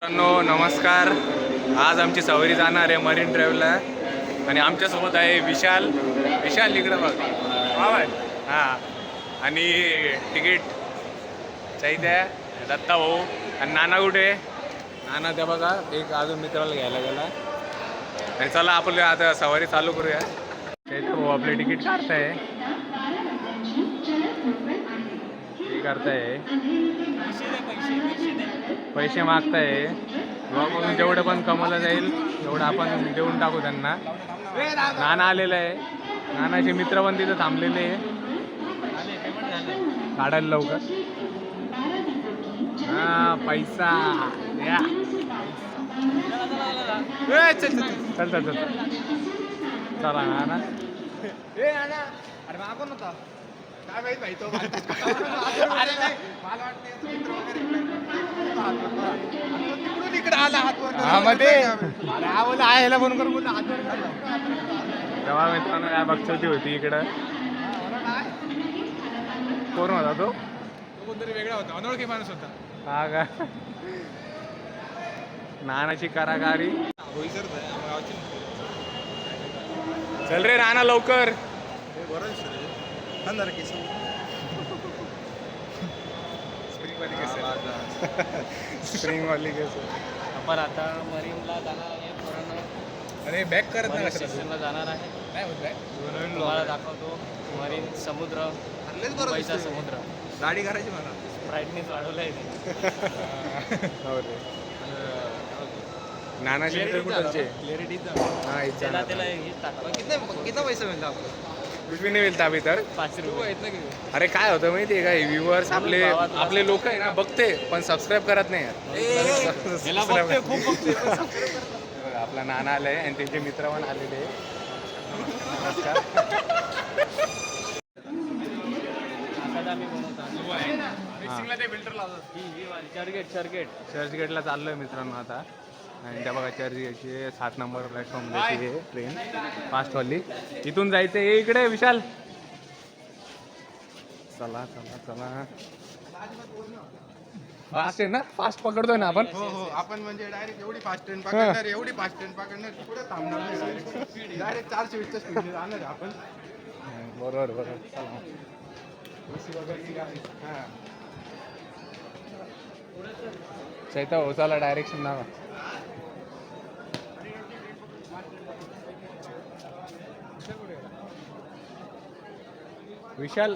मित्रांनो नमस्कार. आज आमची सवारी जाणार आहे मरीन ड्राईव्हला आणि आमच्यासोबत आहे विशाल. विशाल इकडं बघ. हां आणि तिकीट चैत्या, दत्ता भाऊ आणि नाना कुठे. नाना त्या बघा एक अजून मित्राला घ्यायला गेला. आणि चला आपलं आता सवारी चालू करूया. चैत्या भाऊ आपले तिकीट काढताय, हे करताय, पैसे मागताय. मग जेवढं पण कमवलं जाईल तेवढं आपण देऊन टाकू त्यांना. नाना आलेलं आहे, नानाचे मित्र पण तिथं थांबलेले आहे. काढायला लवकर. हा पैसा या. चल चल चल चल चला नाना. अरे मागून होता काय माहित भाई तो इकडे आला हातवर फोन करून बोलला हातवर. तेव्हा मित्रांनो काय बक्षोती होती इकडं. कोण होता तो? कोणतरी वेगळा होता, अनोळखी माणूस होता. हा का. नानाची कारागारी. चल रे नाना लवकर. स्प्रिंग वाली केस. आपण आता मरीनला जाणार आहे. पूर्ण अरे बॅक करत मरीन नाही स्टेशनला जाणार आहे. नाही होत बॅक. तुम्हाला दाखवतो मरीन समुद्र, मुंबईचा समुद्र. गाडी करायची मला. ब्राईटनेस वाढवला आहे. हो रे. नानाचे मित्र कुठलचे? क्लिअरिटी हा इच्छा त्याला त्याला हे टाकलं. कितना पैसा मिळतो आपको? कुछ भी नहीं मिलता अभी तक. 5 रुपये. अरे काय होतं माहिती आहे का, व्ह्युअर्स आपले लोक आहे ना बघते पण सबस्क्राईब करत नाही यार. याला बघते, खूप बघते. आपला नाना आलाय आणि त्यांचे मित्र पण आलेले. नमस्कार. आता आम्ही बनवतो. मिक्सिंगला ते फिल्टर लावतात. चर्चगेट चर्चगेट चर्चगेटला चाललोय मित्रांनो आता. आणि त्या बघा चर्चगेटची 7 नंबर प्लॅटफॉर्मला आहे ट्रेन फास्टवाली. इथून जायचं आहे इकडे विशाल. चला चला चला. फास्ट आहे ना, फास्ट पकडतोय ना आपण. हो हो, आपण म्हणजे डायरेक्ट एवढी फास्ट ट्रेन पकडणार, एवढी फास्ट ट्रेन पकडणार, पुढे थांबणार नाही. डायरेक्ट 420च्या स्पीडने जाणार आहे आपण. बरोबर बरोबर. चला. चैता हो चला डायरेक्शन नावा. विशाल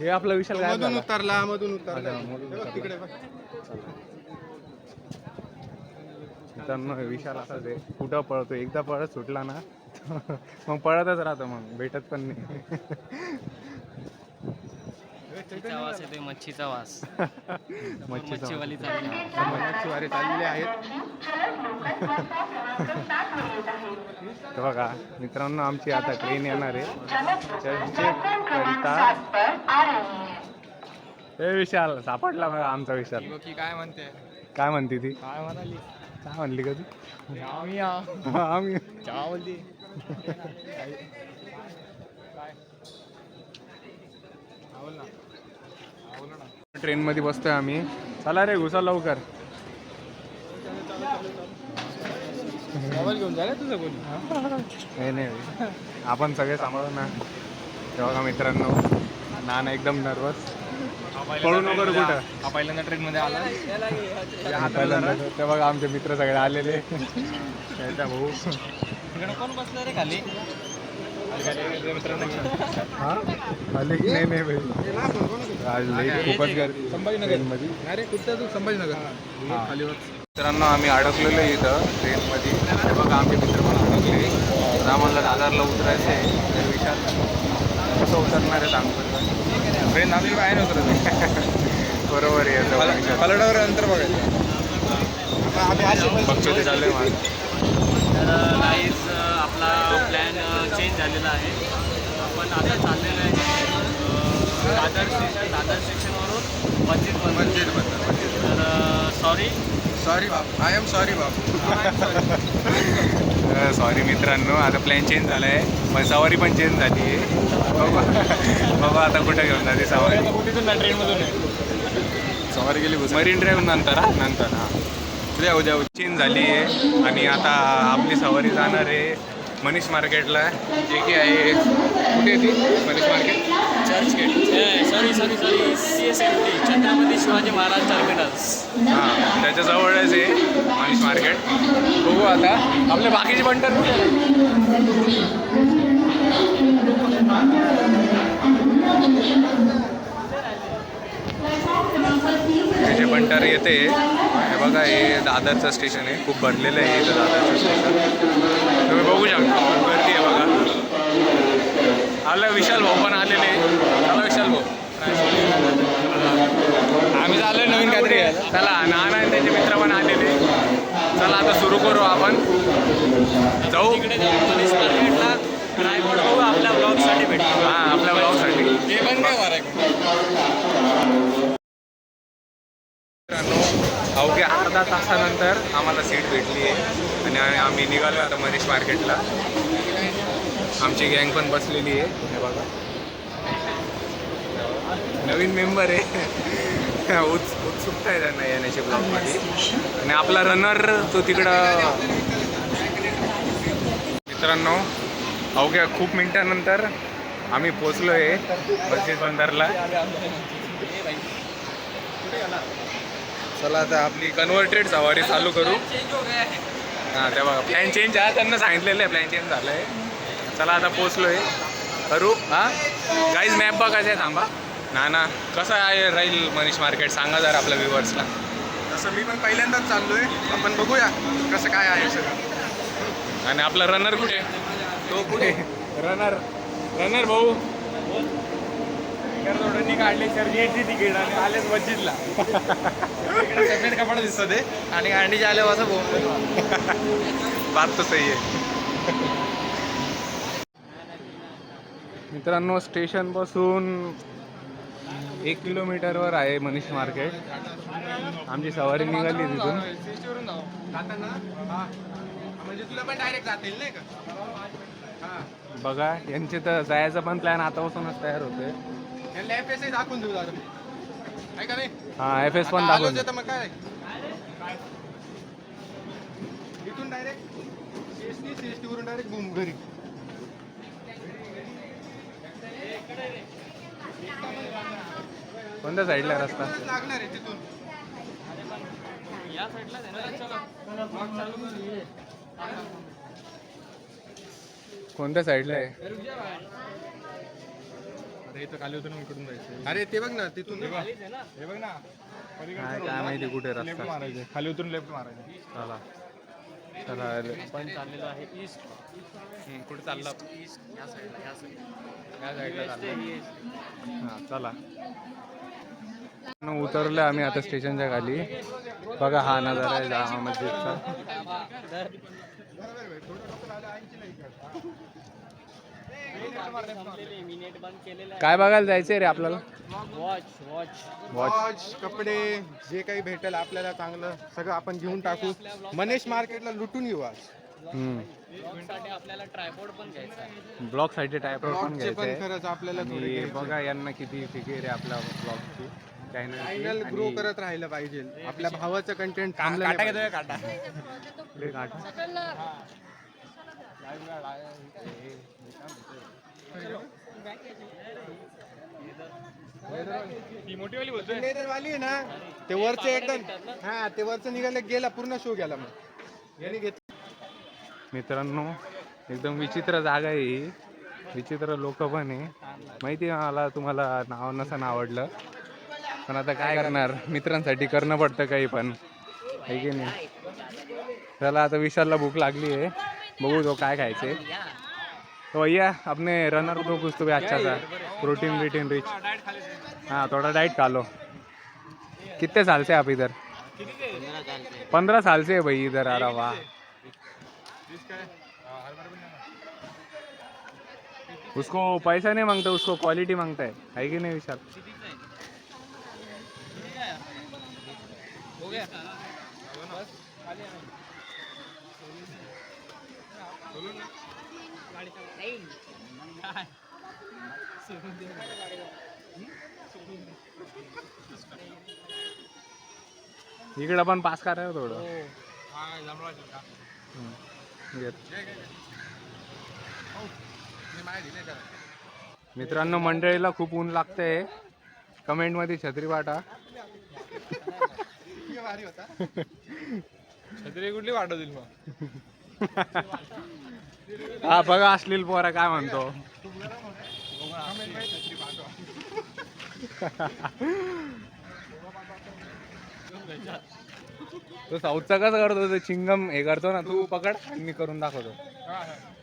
हे आपला विशाल काय मधून उतरला, मधून उतरला. अच्छा, मधून हे बघ उतरला. तिकडे बघ. मित्रांनो विशाल असाच आहे, कुठं पळतो. एकदा पळत सुटला ना मग पळतच राहतो, मग भेटत पण नाही. मच्छीचा वास येतोय, मच्छीचा वास. मच्छीचा मच्छीवाली चालली. मच्छीमारी चाललेले आहेत. तर बघा मित्रांनो आमची आता ट्रेन येणार आहे चर्चगेटकरिता. ए विशाल सापडला बघा आमचा विशाल. की काय म्हणते, काय म्हणते ती? काय म्हणाली? काय म्हणली का ती? आम्ही आम्ही चहा बोलली. ट्रेन मध्ये बसतोय आम्ही. चला रे घुसा लवकर. मोबाईल घेऊन जायला तुझं कोणी? नाही नाही आपण सगळे सांभाळू ना. तेव्हा मित्रांनो नाना एकदम नर्वस. पळू नको रे कुठं. हा पहिल्यांदा ट्रेन मध्ये आला. पहिल्यांदा ते बघा आमचे मित्र सगळे आलेले. त्याचा भाऊ. इकडे कोण बसलं रे खाली? हा खाली नाही नाही भाई. आज लई खूपच गर्दी संभाजीनगर मध्ये. अरे कुठं तू? संभाजीनगर खालीवर. मित्रांनो आम्ही अडकलेलो आहे इथं ट्रेनमध्ये. हे बघा आमचे मित्र पण अडकले. तर आम्हाला दादरला उतरायचं आहे. तर विशाल कसं उतरणार आहे सांगतो. ट्रेन आम्ही बाहेर उतरत. बरोबर आहे. पलटावर अंतर बघायचं. बघतो ते चालू आहे. तर गाईज आपला प्लॅन चेंज झालेला आहे. आपण आता चाललेलं आहे दादर स्टेशनवरून मंजिल. तर सॉरी बाप, आय एम सॉरी बाप. सॉरी मित्रांनो, आता प्लॅन चेंज झाला आहे. पण सवारी पण चेंज झाली आहे. बाबा आता कुठं घेऊन जाते सवारी. ट्रेनमधून सवारी गेली मरीन ड्राईव्ह नंतर नंतर उद्या उद्या चेंज झाली आहे आणि आता आपली सवारी जाणार आहे मनीष मार्केटला, जे की आहे कुठे आहे ती Manish market? Churchgate sorry CSMT Chhatrapati Shivaji Maharaj terminals. हां त्याच्याजवळच आहे मनीष मार्केट. बघू आता आपले बाकीचे बंटर कुठे आहेत? हे जे बंटर येते हे बघा, हे दादरचं स्टेशन आहे. खूप भरलेलं आहे इथं दादरचं स्टेशन, तुम्ही बघू शकता. खूप गर्दी आहे बघा. आपल्या विशाल भाऊ पण आलेले. चला विशाल भाऊ, आम्ही झालो नवीन काहीतरी. चला नाना आणि त्याचे मित्र पण आलेले. चला आता सुरू करू, आपण जाऊ तिकडे जाऊन मनीष मार्केटला ट्रायपॉड बघू आपल्या ब्लॉगसाठी भेटतो. हां आपल्या ब्लॉगसाठी. हे पण काय मित्रांनो अवघ्या अर्धा तासानंतर आम्हाला सीट भेटली आहे आणि आम्ही निघालो आता मनीष मार्केटला. आमची गँग पण बसलेली आहे. हे बघा नवीन मेंबर आहे. उत्सुकता आहे त्यांना येण्याची ब्लॉगमध्ये. आणि आपला रनर तो तिकडं. मित्रांनो अवघ्या खूप मिनटानंतर आम्ही पोचलो आहे मस्जिद बंदरला. चला आता आपली कन्व्हर्टेड सवारी चालू करू. हां त्या बघा प्लॅन चेंज आहे, त्यांना सांगितलेलं आहे प्लॅन चेंज झालं आहे. चला आता पोचलो आहे करू. हां गाईज मॅप बघायचं आहे, थांबा. ना कसं आहे राहील मनीष मार्केट सांगा जरा आपल्या व्ह्युअर्सला. तसं मी पण पहिल्यांदाच चाललोय, आपण बघूया कसं काय आहे सगळं. आणि आपला रनर कुठे? तो कुठे रनर भाऊ थोडं काढले सर गेटची तिकीट आणि आलेच मस्जिदला. सेपरेट कपडा दिसतो ते आणि अंडी आले असं बात तर सही आहे. मित्रांनो स्टेशनपासून 1 किलोमीटरवर आहे मनीष मार्केट. आमची सवारी निघाली तिथून. म्हणजे तुला पण डायरेक्ट जाता येईल नाही का? बघा यांचे तर जायचा पण प्लॅन आतापासूनच तयार होतोय. FS दाखवून देऊ दादा, आहे का नाही? हां FS पण आता आलोच दाखवून. आहे तर मग काय इथून डायरेक्ट CST वरून डायरेक्ट बूम घरी. कोणत्या साईडला रस्ता? लागणार आहे तिथून. या साईडला कोणत्या साईडला आहे? अरे इथं खाली होतं ना, इकडून जायचं. अरे ते बघ ना तिथून हे बघ ना, काय माहिती कुठे लेफ्ट रस्ता. मारायचं खाली उतरून लेफ्ट मारायचं. चला चला आपण चाललेलो आहे ईस्ट. कुठे चालला? ईस्ट या साईडला या साईडला चालला. हां चला. उतरलो आम्ही आता स्टेशनच्या खाली. बघा हा नजारा आहे जामा मस्जिदचा. काय बघायला जायचंय रे आपल्याला? वॉच कपडे जे काही भेटेल आपल्याला चांगलं सगळं आपण घेऊन टाकू. मनीष मार्केटला लुटून येऊ आज. आपल्याला ट्रायपॉड पण घ्यायचा आहे. ब्लॉग साठी टायपॉड पण ब्लॉगचे पण घ्यायचंय. खरंच आपल्याला थोडे आणि घ्यायचे. बघा यांना किती फिकीर आहे आपल्या ब्लॉगची. चॅनल ग्रो करत राहिलं पाहिजे. आपल्या भावाचं कंटेंट थांबलं नाही पाहिजे. लेदरवाली आहे ना, ते वरचं एकदम हा ते वरचं निघालं गेला पूर्ण शो गेला. मग याने घेतलं. मित्रांनो एकदम विचित्र जागा आहे ही. विचित्र लोक पण आहे माहिती आहे मला. तुम्हाला नाव नसन आवडलं पण आता काय करणार, मित्रांसाठी करणं पडतं काही पण, आहे की नाही. चला आता विशालला भूक लागली आहे, बघू तो काय खायचे. तो भैया अपने रनर को कुछ तो भी अच्छा सा प्रोटीन विटीन रिच. हाँ थोड़ा डाइट खा लो. कितने साल से आप इधर? 15 साल से है भाई इधर. आ रहा वाह. उसको पैसा नहीं मांगता, उसको क्वालिटी मांगता है कि नहीं विशाल? हो गया. इकडं पण पास करा थोडं. घेत. मित्रांनो मंडळीला खूप ऊन लागतंय. कमेंट मध्ये छत्री पाठा. छत्री कुठली वाटवतील मग? हा बघा अश्लील पोरा काय म्हणतो. तो साऊथचा कसं करतो तो चिंगम हे करतो ना, तू पकड आणि मी करून दाखवतो.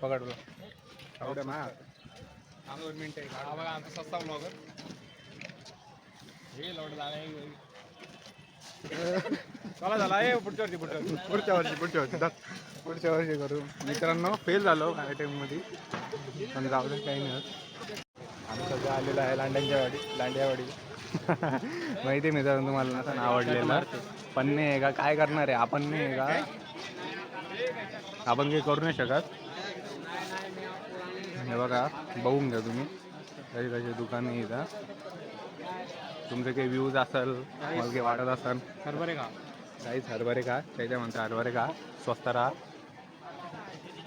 पकड तुला एवढं ना 2 मिनिटं. हा बघा आमचा सस्ता ब्लॉगर. हे लवड झालं. चला झाला आहे पुढच्या वर्षी करू. मित्रांनो फेल झालो काही टाइम मध्ये, पण जाऊ दे काही नाही. आमचं जे आलेलं आहे लांड्यावाडी माहिती आहे मित्रांनो तुम्हाला नसं आवडलेलं. पण नाही आहे का, काय करणार आहे आपण, नाही आहे का आपण काही करू नाही शकत. हे बघा बघून घ्या तुम्ही कशी कशी दुकान आहे इथं. तुमचे काही व्ह्यूज असेल मला काही वाटत असेल हरभरे का काहीच हरभरे का त्याच्या म्हणते हरभरे का स्वस्त राहा.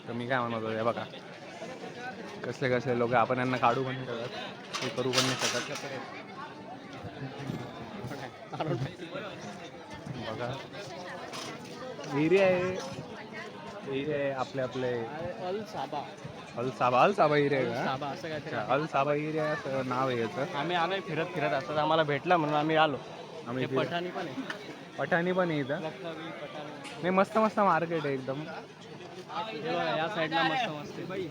तर मी काय म्हणत होतो हे बघा कसले कसले लोक, आपण यांना काढू पण नाही शकत, हे करू पण नाही शकत. बघा एरिया आहे आपले अल साबा अल साबा एरिया आहे का? साबा असं काहीतरी अल साबा एरिया असं नाव आहे याचं. आम्ही आलोय फिरत असतात, आम्हाला भेटला म्हणून आम्ही आलो. आम्ही पठाणी पण आहे, पठाणी पण आहे इथं. रत्नागिरी, पठाणी. नाही मस्त मस्त मार्केट आहे एकदम. हे बघा, या साईडला मस्त मस्त आहे.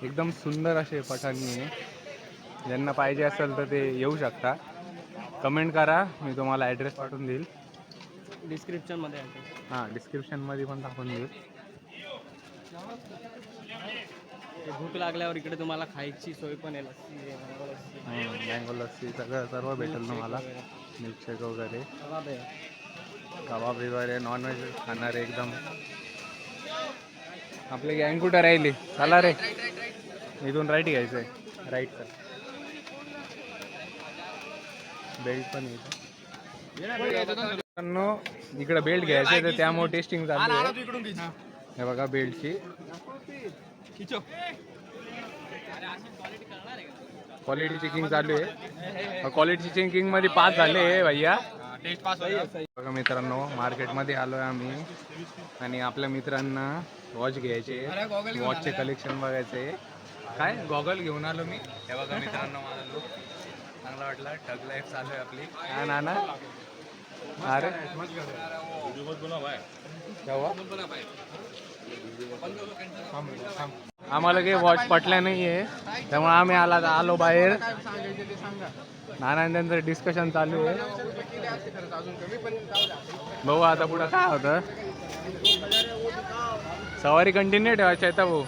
एकदम सुंदर असे पठाणी आहे. ज्यांना पाहिजे असेल तर ते येऊ शकता. कमेंट करा, मी तुम्हाला ॲड्रेस पाठवून देईल. डिस्क्रिप्शनमध्ये आहे. हां डिस्क्रिप्शनमध्ये पण टाकून देईल. भूक लागल्यावर इकडे तुम्हाला खायची सोय पण आहे. लस्सी आहे, मँगो लस्सी सगळं सर्व भेटेल तुम्हाला. मिल्कशेक वगैरे, कबाब वगैरे, नॉनव्हेज खाणारे एकदम. आपले गँग कुठं राहिली? चला रे, इथून राईट घ्यायचं आहे. राईट सर, बेल्ट पण येतो. इकडे बेल्ट घ्यायचे तर त्यामुळे टेस्टिंग चालू आहे. हे बघा बेल्टची क्वालिटी चेकिंग चालू आहे. क्वालिटी चेकिंग मध्ये पास झाले भैया. बघा मित्रांनो मार्केटमध्ये आलो आहे आम्ही आणि आपल्या मित्रांना वॉच घ्यायचे, वॉचचे कलेक्शन बघायचे. काय गॉगल घेऊन आलो मी. हे बघा मित्रांनो माझा लुक चांगला वाटला. ठग लाईफ चालू आहे आपली. हा ना ना अरे आम्हाला काही वॉच पटल्या नाही आहे त्यामुळे आम्ही आलो बाहेर. नाना त्यांचं डिस्कशन चालू आहे. भाऊ आता पुढं काय होतं, सवारी कंटिन्यू ठेवायची आहे भाऊ.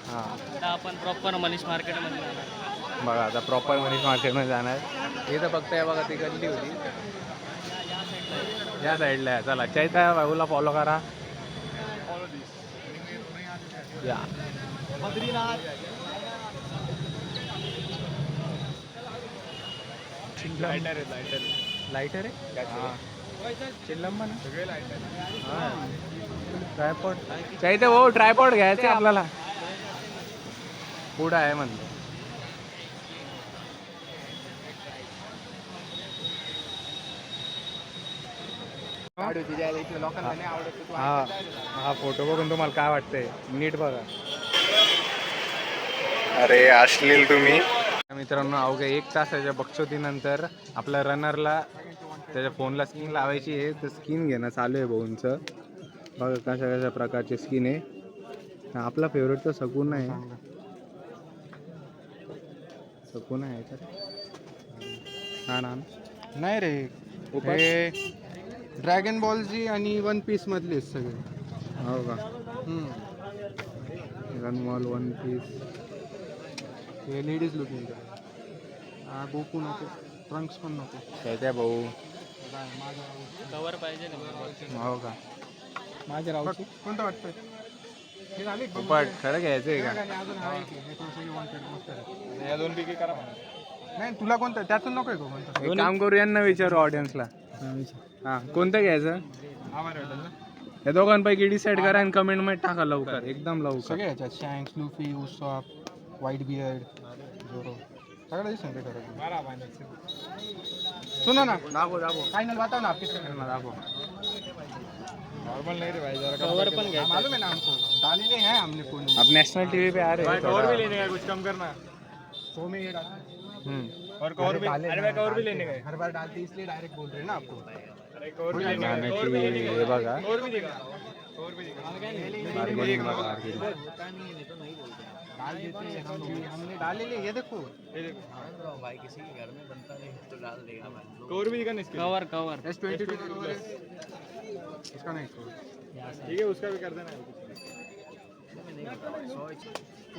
हां आपण प्रॉपर मनीष मार्केटमध्ये बघा आता प्रॉपर मनीष मार्केटमध्ये जाणार. इथं फक्त आहे बघा ती गल्ली होती या साईडला आहे. चला चैता भाऊला फॉलो करा. या लायटर आहे चिल्लम ना सगळे लायटर. हां ट्रायपॉड चैता भाऊ ट्रायपॉड घ्यायचं आहे आपल्याला. पुढं आहे म्हणलं. हा हा फोटो बघून तुम्हाला काय वाटतंय नीट बघा. अरे अश्लील तुम्ही. मित्रांनो अवघ्या 1 तासाच्या बक्षोतीनंतर आपल्या रनरला त्याच्या फोनला स्किन लावायची आहे. तर स्किन घेणं चालू आहे भाऊंचं. बघा कशा कशा प्रकारचे स्किन आहे. आपला फेवरेट तर सकून आहे. सकून आहे तर ना ना नाही रे, हे ड्रॅगन बॉल जी आणि वन पीस मधले सगळे. हो का? गनमॉल वन पीस हे लेडीज लुकिंग. गोकू नको, ट्रंक्स पण नको. काय भाऊ कवर पाहिजे ना. हो का? माझ्या रावची कोणतं वाटतं? हे झाले पण खरं घ्यायचं आहे का? अजून हा एक आहे. हे थोडंसं wanted मस्त आहे. या 2 पैकी करा म्हणा. नाही तुला कोणतं त्यातून नकोय का कोणतं एक काम करू यांना विचारू ऑडियन्सला. हा कोणतं घ्यायचं आम्हाला वाटेल ना या दोघांपैकी डिसाईड करा आणि कमेंट मध्ये टाका लवकर, एकदम लवकर. सगळे याच्यात शँक्स लुफी उसॉप व्हाईट बियर्ड जोरो सगळं दिसून ते खरं सुनो ना दाखव दाखव फाइनल बताओ ना आपकी दाखव. नॉर्मल नहीं रे भाई जरा कवर पण घ्यायचं. मालूम है ना हमको डाले नहीं है हमने फोन में अब नेशनल टीवी पे आ रहे हैं थोड़ा. का कुछ कम करना 100 में ये डालना और कवर भी अरे भाई कवर भी लेने का हर बार डालते इसलिए डायरेक्ट बोल रहे हैं ना आपको कवर भी लेने नाण्याची हे बघा और भी देगा और भी देगा बार्गेनिंग बघा बार्गेनिंग. डाल देते हैं हमने डाले ले ये देखो भाई किसी के घर में बनता नहीं तो डाल देगा भाई. कवर भी दिखा इसके कवर कवर S22 का कवर है इसका नहीं कवर ठीक है उसका भी कर देना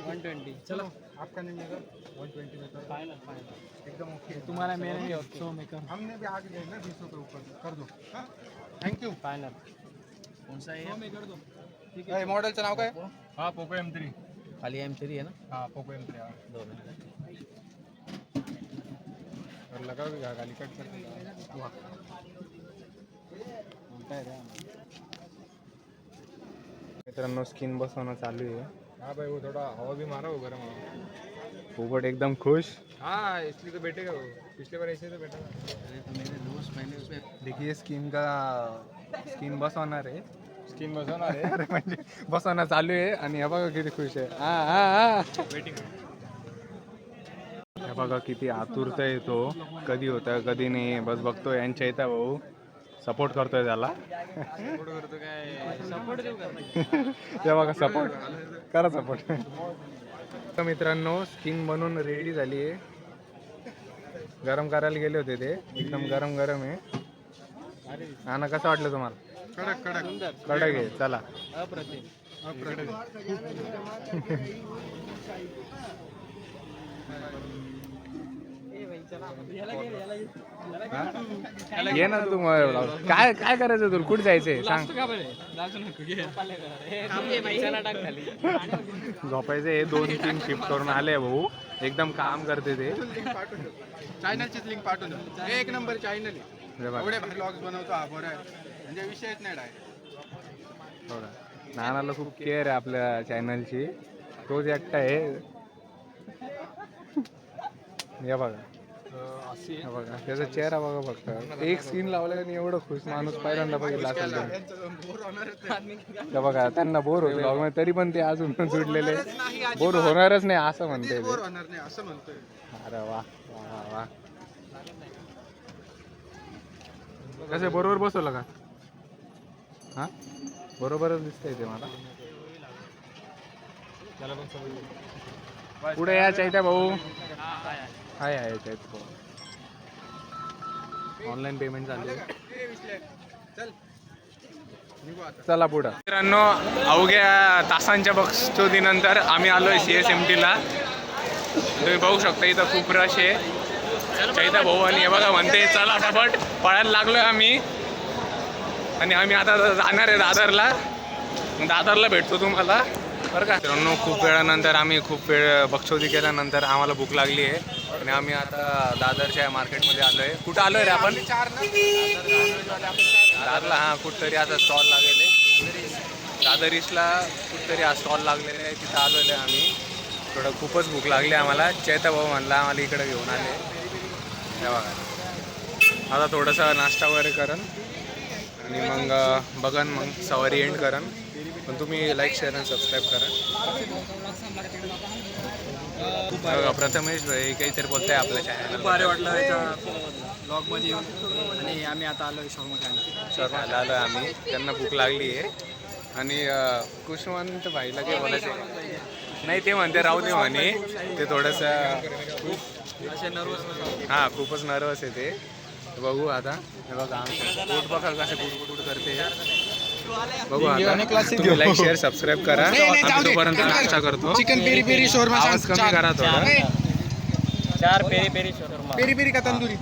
120. चलो आपका नहीं मिलेगा 120 में कर फाइनल फाइनल. एकदम ओके तुम्हारा मेरे नहीं 100 में कर. हमने भी आगे लेना 20 के ऊपर कर दो थैंक यू फाइनल. कौन सा है? कर दो. ये मॉडेलचं नाव काय हा पोको M3 खाली M3 है ना. हा पोको M3 हा 2 मिनट. और लगा भी गाली कट कर वाह उल्टा है रे मित्रांनो स्किन बसवणं चालू आहे. हाँ भाई वो थोड़ा हवा भी मारा वो गर्म हवा पोपट एकदम खुश. हाँ इसलिए तो बैठेगा वो पिछले बार ऐसे तो बैठा था तो मेरे दोस्त पहले उसमें देखिए स्किन बसवणार आहे. स्किन बसवना रे अरे म्हणजे बसवणं चालू आहे आणि हे बघा किती खुश आहे. हा हा हा वेटिंग हे बघा किती आतुरता येतो, कधी होतं कधी नाही. बस बघतोय यांच्या इथं भाऊ सपोर्ट करतोय त्याला. करतो काय सपोर्ट देऊ का? ते बघा सपोर्ट करा सपोर्ट. तर मित्रांनो स्किन बनवून रेडी झाली आहे. गरम करायला गेले होते ते, एकदम गरम गरम आहे. आणि कसं वाटलं तुम्हाला? कडक कडक कडक आहे. चला अप्रतिम. ये ना तू काय काय करायचं तुला? कुठे जायचंय सांग. झोपायचे हे 2-3 शिफ्ट करून आले भाऊ, एकदम काम करते ते. चॅनलचीच लिंक पाठवून द्या. एक नंबर चॅनल आहे हे बघा. एवढे ब्लॉग्स बनवतो हा बरं आहे म्हणजे विषयच नाही डायरेक्ट बघा. नानाला खूप केअर आहे आपल्या चॅनलची. तोच एकटा आहे. हे बघा हे बघा त्याचा चेहरा बघा फक्त. एक स्किन लावलं आणि एवढं खुश माणूस पहिल्यांदा बघितला असेल तुम्ही. हे बघा त्यांना बोर होतो ब्लॉग मध्ये, तरी पण ते अजून जुडलेले. बोर होणारच नाही असं म्हणते बोर होणार नाही असं म्हणतोय. अरे वा वा वा वा. कसं बरोबर बसवलं का? हा बरोबरच दिसतंय ते मला. पुढे यायचं आहे त्या भाऊ. हाय आहे ऑनलाईन पेमेंट चालू आहे. चल निघू आता. चला पुढं. मित्रांनो अवघ्या तासांच्या बक्षोदीनंतर आम्ही आलोय CSMT ला. तुम्ही बघू शकता इथं खूप रश आहे. चैता भाऊ आणि हे बघा म्हणते चला फटाफट पळायला लागलोय आम्ही. आणि आम्ही आता जाणार आहे दादरला. दादरला भेटतो तुम्हाला बरं का. मित्रांनो खूप वेळानंतर आम्ही खूप वेळ बक्षोदी केल्यानंतर आम्हाला भूक लागली आहे आणि आम्ही आता दादरच्या मार्केटमध्ये आलो आहे. कुठं आलो आहे रे आपण? दादरला. हां कुठंतरी आता स्टॉल लागलेले दादर ईस्टला कुठंतरी हा स्टॉल लागलेले आहे, तिथं आलेलो आहे आम्ही. थोडं खूपच भूक लागली आम्हाला. चैता भाऊ म्हणला आम्हाला इकडं घेऊन आले. हे बघा आता थोडंसं नाश्ता वगैरे करन आणि मग बघन मग सवारी एंड करन. पण तुम्ही लाईक शेअर आणि सबस्क्राईब करा. प्रथमेश भाई काहीतरी बोलताय आपल्या चॅनल. भारी वाटलं याच्या ब्लॉगमध्ये येऊन. आणि आम्ही आता आलो शॉर्मा खायला. आलो आम्ही. त्यांना भूक लागली आहे आणि कुशवंत भाईला काही बोलायचं नाही. ते म्हणते राहू दे म्हणे. ते थोडंसं असे नर्वस. हां खूपच नर्वस आहे ते. बघू आता. हे बघा आमचं पोट बघा कसं कुटकुट करते. बघू आता. तुम्ही लाईक शेअर सबस्क्राईब करा. आम्ही तोपर्यंत नाश्ता करतो. चिकन पेरी पेरी शोरमा आवाज कमी करा थोडा. 4 पेरी पेरी शोरमा. पेरी पेरी का तंदुरी